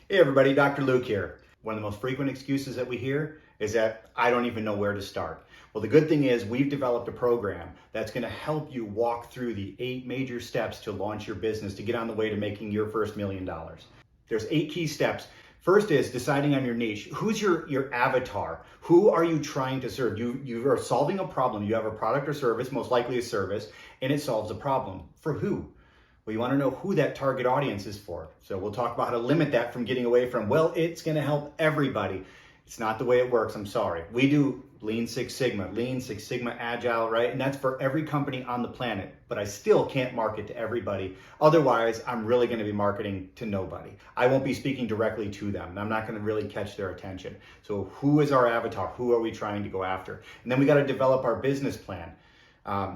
Hey everybody, Dr. Luke here. One of the most frequent excuses that we hear is that I don't even know where to start. Well, the good thing is we've developed a program that's going to help you walk through the 8 major steps to launch your business, to get on the way to making your first $1 million. There's 8 key steps. First is deciding on your niche. Who's your avatar? Who are you trying to serve? You are solving a problem. You have a product or service, most likely a service, and it solves a problem. For who? Well, you want to know who that target audience is for. So we'll talk about how to limit that from getting away from, well, it's going to help everybody. It's not the way it works. I'm sorry. We do Lean Six Sigma, Agile, right? And that's for every company on the planet. But I still can't market to everybody. Otherwise, I'm really going to be marketing to nobody. I won't be speaking directly to them. And I'm not going to really catch their attention. So who is our avatar? Who are we trying to go after? And then we got to develop our business plan.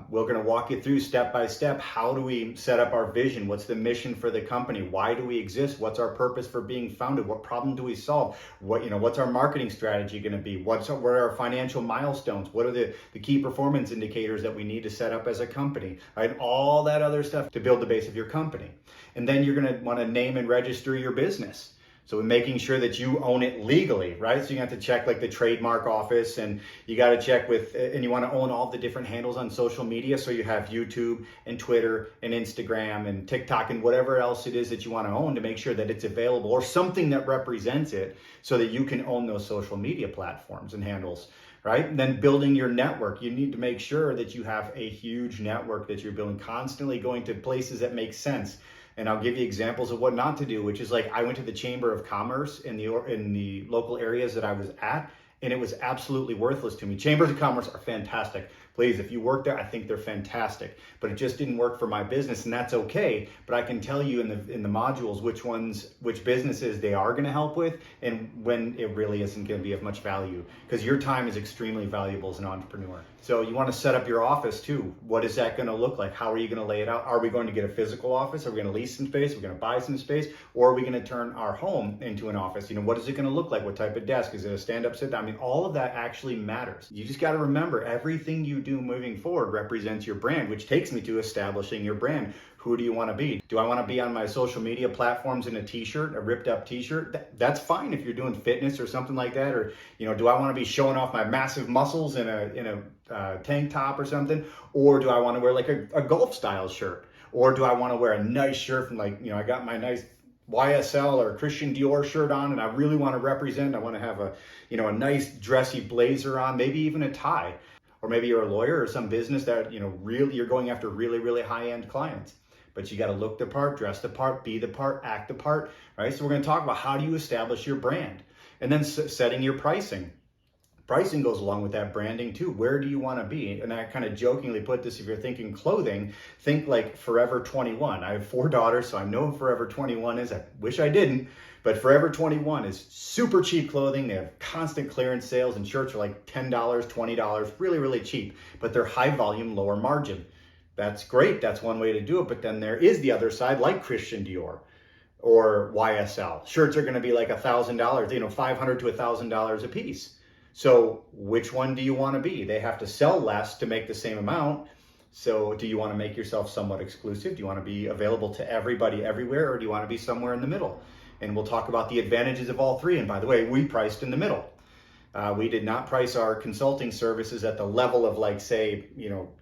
We're going to walk you through step by step. How do we set up our vision? What's the mission for the company? Why do we exist? What's our purpose for being founded? What problem do we solve? What's our marketing strategy going to be? What are our financial milestones? What are the key performance indicators that we need to set up as a company? Right? All that other stuff to build the base of your company. And then you're going to want to name and register your business. So making sure that you own it legally, right? So you have to check like the trademark office, and you got to check and you want to own all the different handles on social media. So you have YouTube and Twitter and Instagram and TikTok and whatever else it is that you want to own, to make sure that it's available, or something that represents it, so that you can own those social media platforms and handles, right? And then building your network. You need to make sure that you have a huge network that you're building, constantly going to places that make sense. And I'll give you examples of what not to do, which is like, I went to the Chamber of Commerce in the local areas that I was at, and it was absolutely worthless to me. Chambers of Commerce are fantastic. Please, if you work there, I think they're fantastic. But it just didn't work for my business, and that's okay. But I can tell you in the modules which businesses they are going to help with, and when it really isn't going to be of much value, because your time is extremely valuable as an entrepreneur. So you want to set up your office too. What is that going to look like? How are you going to lay it out? Are we going to get a physical office? Are we going to lease some space? Are we going to buy some space? Or are we going to turn our home into an office? What is it going to look like? What type of desk? Is it a stand-up, sit-down? I mean, all of that actually matters. You just got to remember, everything you do moving forward represents your brand, which takes me to establishing your brand. Who do you want to be? Do I want to be on my social media platforms in a t-shirt, a ripped up t-shirt? That's fine if you're doing fitness or something like that. Or, do I want to be showing off my massive muscles in a tank top or something? Or do I want to wear like a golf style shirt? Or do I want to wear a nice shirt from I got my nice YSL or Christian Dior shirt on, and I really want to represent. I want to have a nice dressy blazer on, maybe even a tie. Or maybe you're a lawyer or some business that, really you're going after really, really high-end clients. But you got to look the part, dress the part, be the part, act the part, right? So we're going to talk about how do you establish your brand, and then setting your pricing. Pricing goes along with that branding too. Where do you want to be? And I kind of jokingly put this, if you're thinking clothing, think like Forever 21. I have 4 daughters, so I know what Forever 21 is. I wish I didn't, but Forever 21 is super cheap clothing. They have constant clearance sales, and shirts are like $10, $20, really, really cheap, but they're high volume, lower margin. That's great. That's one way to do it. But then there is the other side, like Christian Dior or YSL. Shirts are going to be like $1,000, $500 to $1,000 a piece. So which one do you want to be? They have to sell less to make the same amount. So do you want to make yourself somewhat exclusive? Do you want to be available to everybody everywhere, or do you want to be somewhere in the middle? And we'll talk about the advantages of all 3. And by the way, we priced in the middle. We did not price our consulting services at the level of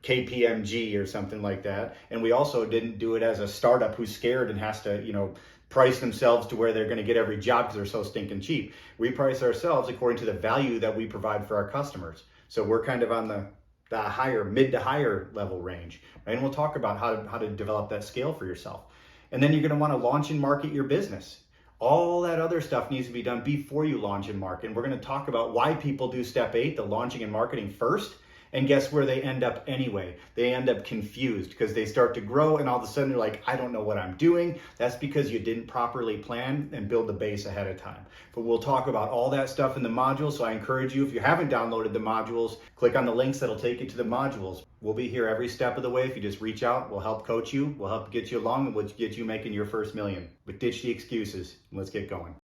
KPMG or something like that. And we also didn't do it as a startup who's scared and has to, price themselves to where they're going to get every job because they're so stinking cheap. We price ourselves according to the value that we provide for our customers. So we're kind of on the higher, mid to higher level range. Right? And we'll talk about how to develop that scale for yourself. And then you're going to want to launch and market your business. All that other stuff needs to be done before you launch and market. And we're going to talk about why people do step 8, the launching and marketing first. And guess where they end up anyway? They end up confused because they start to grow, and all of a sudden they're like, I don't know what I'm doing. That's because you didn't properly plan and build the base ahead of time. But we'll talk about all that stuff in the modules. So I encourage you, if you haven't downloaded the modules, click on the links that'll take you to the modules. We'll be here every step of the way. If you just reach out, we'll help coach you. We'll help get you along, and we'll get you making your first $1 million. But ditch the excuses. Let's get going.